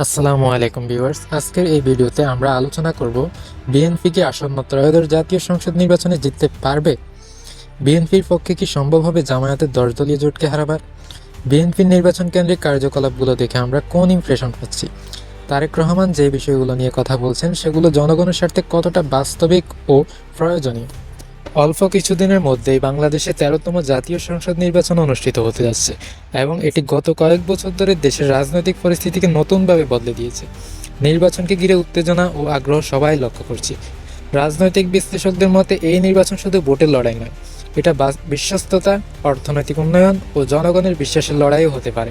আসসালামু আলাইকুম ভিউয়ার্স, আজকের এই ভিডিওতে আমরা আলোচনা করব বিএনপি কি আসন্ন ত্রয়োদশ জাতীয় সংসদ নির্বাচনে জিততে পারবে। বিএনপির পক্ষে কি সম্ভব হবে জামায়াতের 10 দলীয় জোটকে হারাবার। বিএনপির নির্বাচন কেন্দ্রিক কার্যকলাপগুলো দেখে আমরা কোন ইমপ্রেশন পাচ্ছি। তারেক রহমান যে বিষয়গুলো নিয়ে কথা বলছেন সেগুলো জনগণের স্বার্থে কতটা বাস্তবিক ও প্রয়োজনীয়। অল্প কিছুদিনের মধ্যেই বাংলাদেশে 13তম জাতীয় সংসদ নির্বাচন অনুষ্ঠিত হতে যাচ্ছে এবং এটি গত কয়েক বছর ধরে দেশের রাজনৈতিক পরিস্থিতিকে নতুনভাবে বদলে দিয়েছে। নির্বাচনকে ঘিরে উত্তেজনা ও আগ্রহ সবাই লক্ষ্য করছি। রাজনৈতিক বিশ্লেষকদের মতে এই নির্বাচন শুধু ভোটের লড়াই নয়, এটা বিশ্বস্ততা, অর্থনৈতিক উন্নয়ন ও জনগণের বিশ্বাসের লড়াইও হতে পারে।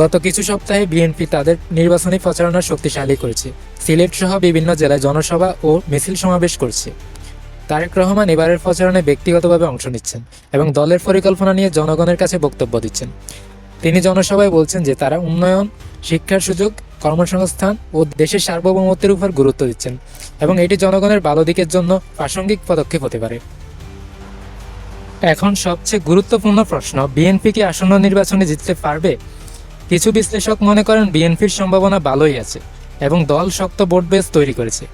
গত কিছু সপ্তাহে বিএনপি তাদের নির্বাচনী প্রচারণা শক্তিশালী করেছে। সিলেট সহ বিভিন্ন জেলায় জনসভা ও মিছিল সমাবেশ করছে। তারেক রহমান এবারের প্রচারণায় ব্যক্তিগতভাবে অংশ নিচ্ছেন এবং দলের পরিকল্পনা নিয়ে জনগণের কাছে বক্তব্য দিচ্ছেন। তিনি জনসভায় বলছেন যে তারা উন্নয়ন, শিক্ষার সুযোগ, কর্মসংস্থান ও দেশের সার্বভৌমত্বের উপর গুরুত্ব দিচ্ছেন এবং এটি জনগণের ভালো দিকের জন্য প্রাসঙ্গিক পদক্ষেপ হতে পারে। এখন সবচেয়ে গুরুত্বপূর্ণ প্রশ্ন, বিএনপি কি আসন্ন নির্বাচনে জিততে পারবে? কিছু বিশ্লেষক মনে করেন বিএনপির সম্ভাবনা ভালোই আছে এবং দল শক্ত ভোট বেস তৈরি করেছে।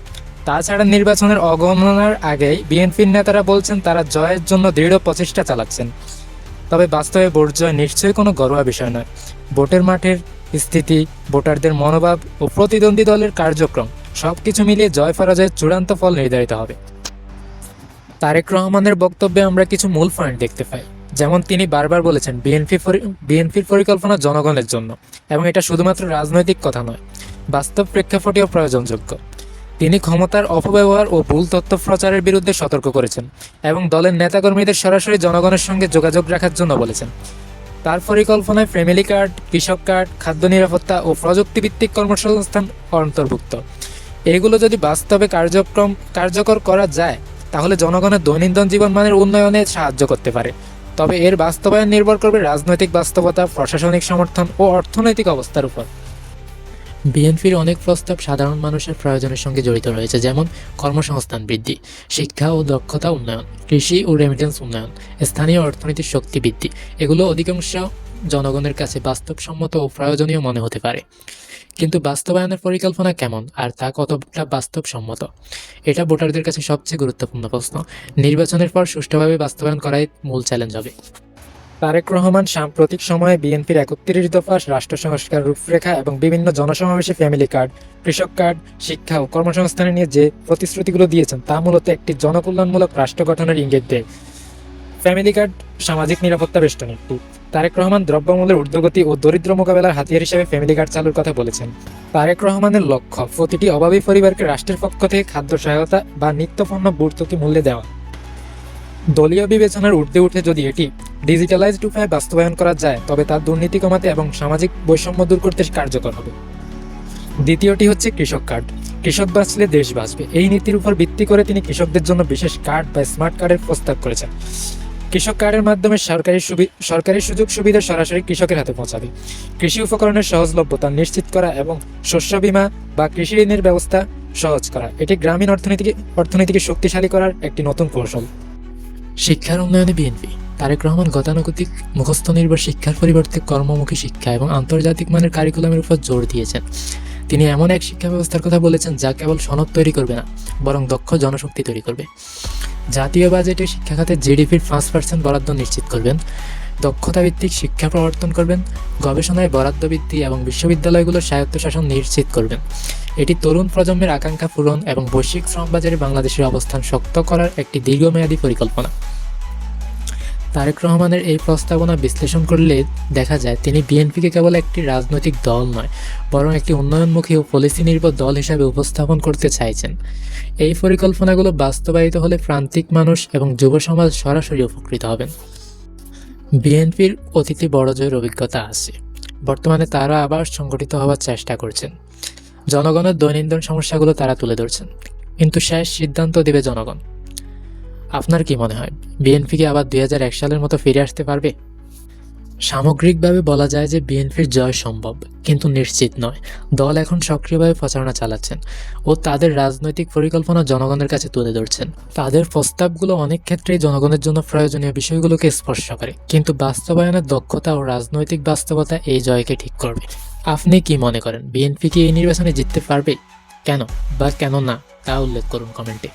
তাছাড়া নির্বাচনের অগণনার আগেই বিএনপির নেতারা বলছেন তারা জয়ের জন্য দৃঢ় প্রচেষ্টা চালাচ্ছেন। তবে বাস্তবে ভোট জয় নিশ্চয়ই কোনো ঘরোয়া বিষয় নয়। ভোটের মাঠের স্থিতি, ভোটারদের মনোভাব ও প্রতিদ্বন্দ্বী দলের কার্যক্রম সবকিছু মিলিয়ে জয় পরাজয়ের চূড়ান্ত ফল নির্ধারিত হবে। তারেক রহমানের বক্তব্যে আমরা কিছু মূল পয়েন্ট দেখতে পাই। যেমন তিনি বারবার বলেছেন বিএনপির পরিকল্পনা জনগণের জন্য এবং এটা শুধুমাত্র রাজনৈতিক কথা নয়, বাস্তব প্রেক্ষাপটেও প্রয়োজনযোগ্য। তিনি ক্ষমতার অপব্যবহার ও ভুল তথ্য প্রচারের বিরুদ্ধে সতর্ক করেছেন এবং দলের নেতাকর্মীদের সরাসরি জনগণের সঙ্গে যোগাযোগ রাখার জন্য বলেছেন। তার পরিকল্পনায় ফ্যামিলি কার্ড, কৃষক কার্ড, খাদ্য নিরাপত্তা ও প্রযুক্তিভিত্তিক কর্মসংস্থান অন্তর্ভুক্ত। এগুলো যদি বাস্তবে কার্যকর করা যায় তাহলে জনগণের দৈনন্দিন জীবনমানের উন্নয়নে সাহায্য করতে পারে। তবে এর বাস্তবায়ন নির্ভর করবে রাজনৈতিক বাস্তবতা, প্রশাসনিক সমর্থন ও অর্থনৈতিক অবস্থার উপর। বিএনপির অনেক প্রস্তাব সাধারণ মানুষের প্রয়োজনের সঙ্গে জড়িত রয়েছে, যেমন কর্মসংস্থান বৃদ্ধি, শিক্ষা ও দক্ষতা উন্নয়ন, কৃষি ও রেমিটেন্স উন্নয়ন, স্থানীয় অর্থনীতির শক্তি বৃদ্ধি। এগুলো অধিকাংশ জনগণের কাছে বাস্তবসম্মত ও প্রয়োজনীয় মনে হতে পারে, কিন্তু বাস্তবায়নের পরিকল্পনা কেমন আর তা কতটা বাস্তবসম্মত, এটা ভোটারদের কাছে সবচেয়ে গুরুত্বপূর্ণ প্রশ্ন। নির্বাচনের পর সুষ্ঠুভাবে বাস্তবায়ন করাই মূল চ্যালেঞ্জ হবে। তারেক রহমান সাম্প্রতিক সময়ে বিএনপির 31 দফা রাষ্ট্র সংস্কার রূপরেখা এবং বিভিন্ন জনসমাবেশে ফ্যামিলি কার্ড, কৃষক কার্ড, শিক্ষা ও কর্মসংস্থানে নিয়ে যে প্রতিশ্রুতিগুলো দিয়েছেন তা মূলত একটি জনকল্যাণমূলক রাষ্ট্র গঠনের ইঙ্গিত দেয়। ফ্যামিলি কার্ড সামাজিক নিরাপত্তা বেষ্টনী। তারেক রহমান দ্রব্যমূল্যের ঊর্ধ্বগতি ও দরিদ্র মোকাবেলার হাতিয়ার হিসেবে ফ্যামিলি কার্ড চালুর কথা বলেছেন। তারেক রহমানের লক্ষ্য প্রতিটি অভাবী পরিবারকে রাষ্ট্রের পক্ষ থেকে খাদ্য সহায়তা বা নিত্যপণ্য ভর্তুকি মূল্যে দেওয়া। দলীয় বিবেচনার ঊর্ধ্বে উঠে যদি এটি ডিজিটালাইজড উপায়ে বাস্তবায়ন করা যায় তবে তা দুর্নীতি কমাতে এবং সামাজিক বৈষম্য দূর করতে কার্যকর হবে। দ্বিতীয়টি হচ্ছে কৃষক কার্ড। কৃষক বাঁচলে দেশ বাঁচবে, এই নীতির উপর ভিত্তি করে তিনি কৃষকদের জন্য বিশেষ কার্ড বা স্মার্ট কার্ডের প্রস্তাব করেছেন। কৃষক কার্ডের মাধ্যমে সরকারি সুযোগ সুবিধা সরাসরি কৃষকের হাতে পৌঁছাবে। কৃষি উপকরণের সহজলভ্যতা নিশ্চিত করা এবং শস্য বীমা বা কৃষি ঋণের ব্যবস্থা সহজ করা, এটি গ্রামীণ অর্থনীতিকে শক্তিশালী করার একটি নতুন কৌশল। শিক্ষার উন্নয়নে বিএনপি। তারেক রহমান গতানুগতিক মুখস্থ নির্ভর শিক্ষার পরিবর্তে কর্মমুখী শিক্ষা এবং আন্তর্জাতিক মানের কারিকুলামের উপর জোর দিয়েছেন। তিনি এমন এক শিক্ষা ব্যবস্থার কথা বলেছেন যা কেবল সনদ তৈরি করবে না, বরং দক্ষ জনশক্তি তৈরি করবে। জাতীয় বাজেটে শিক্ষা খাতে জিডিপির 5% বরাদ্দ নিশ্চিত করবেন, দক্ষতা ভিত্তিক শিক্ষা প্রবর্তন করবেন, গবেষণায় বরাদ্দ বৃদ্ধি এবং বিশ্ববিদ্যালয়গুলোর স্বায়ত্তশাসন নিশ্চিত করবেন। এটি তরুণ প্রজন্মের আকাঙ্ক্ষা পূরণ এবং বৈশ্বিক শ্রম বাজারে বাংলাদেশের অবস্থান শক্ত করার একটি দীর্ঘমেয়াদী পরিকল্পনা। তারেক রহমানের এই প্রস্তাবনা বিশ্লেষণ করলে দেখা যায় তিনি বিএনপিকে কেবল একটি রাজনৈতিক দল নয়, বরং একটি উন্নয়নমুখী ও পলিসি নির্ভর দল হিসাবে উপস্থাপন করতে চাইছেন। এই পরিকল্পনাগুলো বাস্তবায়িত হলে প্রান্তিক মানুষ এবং যুব সমাজ সরাসরি উপকৃত হবেন। বিএনপির অতীতে বড় জয়ের অভিজ্ঞতা আছে, বর্তমানে তারা আবার সংগঠিত হওয়ার চেষ্টা করছেন। জনগণের দৈনন্দিন সমস্যাগুলো তারা তুলে ধরছেন, কিন্তু শেষ সিদ্ধান্ত দেবে জনগণ। আপনার কি মনে হয় বিএনপি কি আবার 2001 সালের মতো ফিরে আসতে পারবে? সামগ্রিকভাবে বলা যায় যে বিএনপির জয় সম্ভব, কিন্তু নিশ্চিত নয়। দল এখন সক্রিয়ভাবে প্রচারণা চালাচ্ছেন ও তাদের রাজনৈতিক পরিকল্পনা জনগণের কাছে তুলে ধরছেন। তাদের প্রস্তাবগুলো অনেক ক্ষেত্রেই জনগণের জন্য প্রয়োজনীয় বিষয়গুলোকে স্পর্শ করে, কিন্তু বাস্তবায়নের দক্ষতা ও রাজনৈতিক বাস্তবতা এই জয়কে ঠিক করবে। আপনি কি মনে করেন, বিএনপি কি এই নির্বাচনে জিততে পারবে? কেন বা কেন না তা উল্লেখ করুন কমেন্টে।